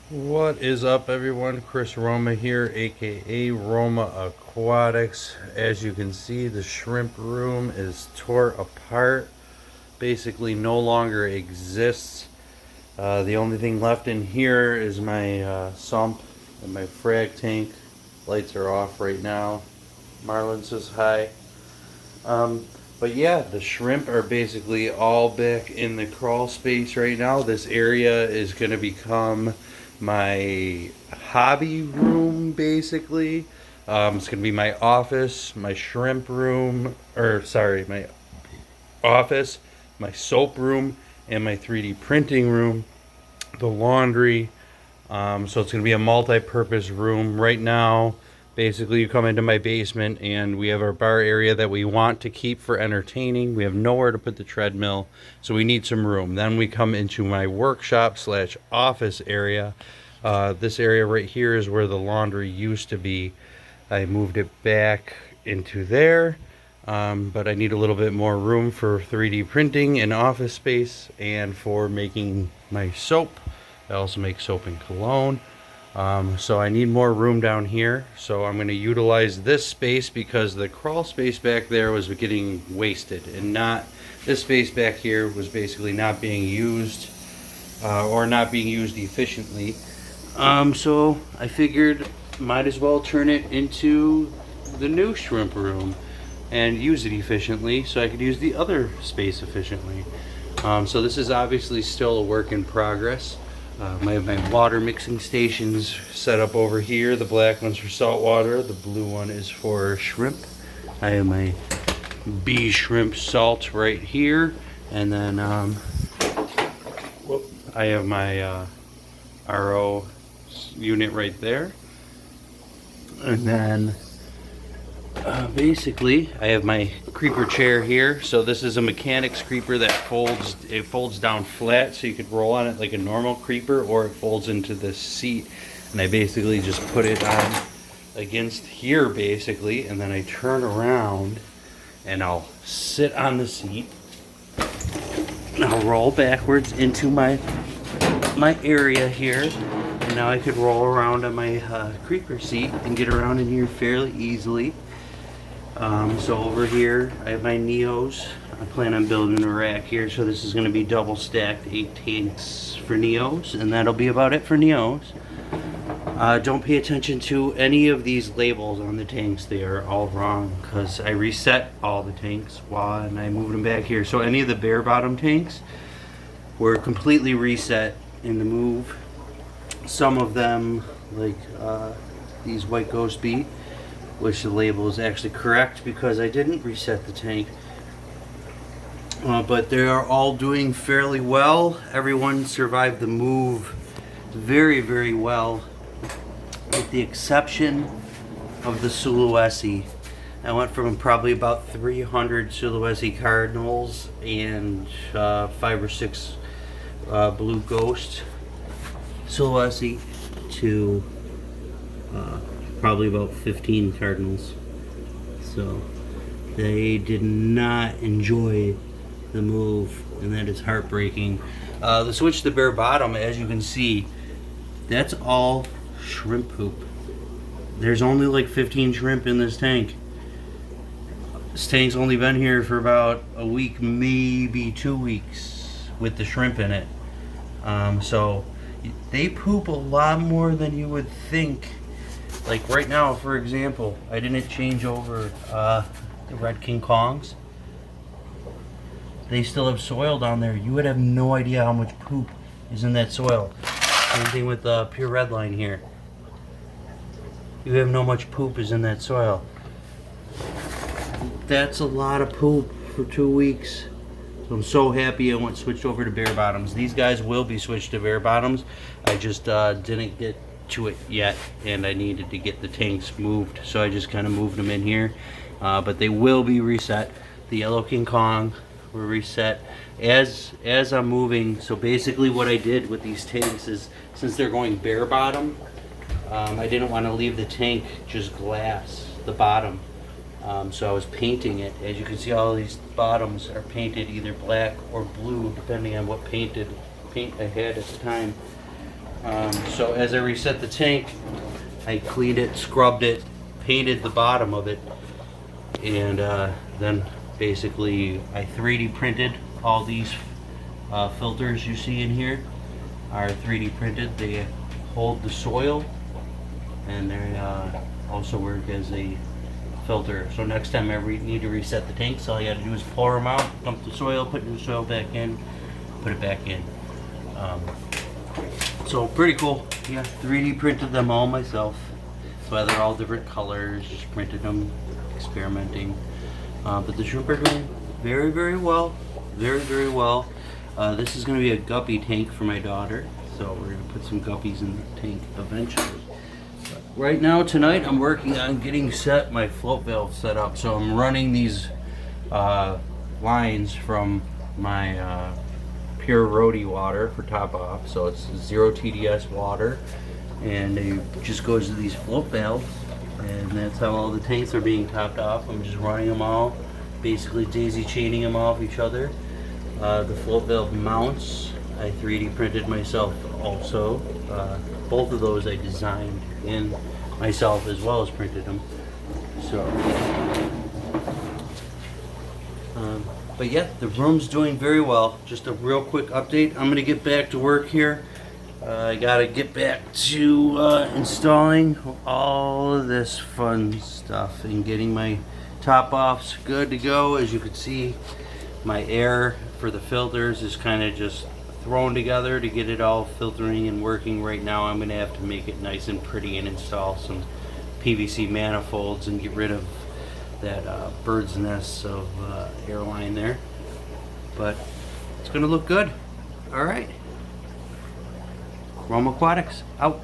What is up, everyone? Chris Roma here, aka Roma Aquatics. As you can see, the shrimp room is tore apart, basically no longer exists. The only thing left in here is my sump and my frag tank. Lights are off right now. Marlon says hi. Um, but yeah, the shrimp are basically all back in the crawl space right now. This area is going to become my hobby room, basically. It's going to be my office, my shrimp room, or sorry, my office, my soap room, and my 3D printing room, the laundry. So it's going to be a multi-purpose room. Right now, basically, you come into my basement and we have our bar area that we want to keep for entertaining. We have nowhere to put the treadmill, so we need some room. Then we come into my workshop slash office area. This area right here is where the laundry used to be. I moved it back into there, but I need a little bit more room for 3D printing and office space and for making my soap. I also make soap and cologne. So I need more room down here. So I'm going to utilize this space because the crawl space back there was getting wasted, and not this space back here was basically not being used or not being used efficiently. So I figured might as well turn it into the new shrimp room and use it efficiently so I could use the other space efficiently. So this is obviously still a work in progress. I have my water mixing stations set up over here. The black one's for salt water. The blue one is for shrimp. I have my bee shrimp salt right here. And then I have my RO unit right there. And then basically I have my creeper chair here. So this is a mechanics creeper that folds down flat, so you could roll on it like a normal creeper, or it folds into this seat, and I basically just put it on against here basically, and then I turn around and I'll sit on the seat and I'll roll backwards into my area here, and now I could roll around on my creeper seat and get around in here fairly easily. So over here I have my Neos. I plan on building a rack here, so this is going to be double stacked 8 tanks for Neos, and that'll be about it for Neos. Don't pay attention to any of these labels on the tanks. They are all wrong because I reset all the tanks while I moved them back here. So any of the bare bottom tanks were completely reset in the move. Some of them, like these White Ghost Bee, which the label is actually correct because I didn't reset the tank. But they are all doing fairly well. Everyone survived the move very, very well, with the exception of the Sulawesi. I went from probably about 300 Sulawesi Cardinals and 5 or 6 Blue Ghost Sulawesi to probably about 15 Cardinals. So they did not enjoy the move, and that is heartbreaking. The switch to bare bottom, as you can see, that's all shrimp poop. There's only like 15 shrimp in this tank. This tank's only been here for about a week, maybe 2 weeks, with the shrimp in it. So they poop a lot more than you would think. Like right now, for example, I didn't change over the Red King Kongs. They still have soil down there. You would have no idea how much poop is in that soil. Same thing with the Pure Red Line here. You have no much poop is in that soil. That's a lot of poop for 2 weeks. So I'm so happy I switched over to bare bottoms. These guys will be switched to bare bottoms. I just didn't get to it yet, and I needed to get the tanks moved, so I just kind of moved them in here. But they will be reset. The Yellow King Kong were reset as I'm moving. So basically what I did with these tanks is, since they're going bare bottom, I didn't want to leave the tank just glass, the bottom. So I was painting it. As you can see, all these bottoms are painted either black or blue, depending on what paint I had at the time. So as I reset the tank, I cleaned it, scrubbed it, painted the bottom of it, and then basically I 3D printed all these filters you see in here are 3D printed. They hold the soil, and they also work as a filter. So next time I need to reset the tanks, all you got to do is pour them out, dump the soil, put the soil back in, put it back in. So pretty cool. Yeah, 3D printed them all myself. So they're all different colors, just printed them, experimenting. But the shrimp are doing very, very well. Very, very well. This is going to be a guppy tank for my daughter. So we're going to put some guppies in the tank eventually. But right now, tonight, I'm working on getting my float valve set up. So I'm running these lines from my pure roadie water for top off. So it's 0 TDS water. And it just goes to these float valves. And that's how all the tanks are being topped off. I'm just running them all, basically daisy chaining them off each other. The float valve mounts I 3D printed myself also. Both of those I designed in myself as well as printed them. So, but yeah, the room's doing very well. Just a real quick update. I'm gonna get back to work here. I gotta get back to installing all of this fun stuff and getting my top offs good to go. As you can see, my air for the filters is kind of just thrown together to get it all filtering and working. Right now I'm gonna have to make it nice and pretty and install some PVC manifolds and get rid of that bird's nest of airline there, but it's gonna look good. All right, Roma Aquatics out.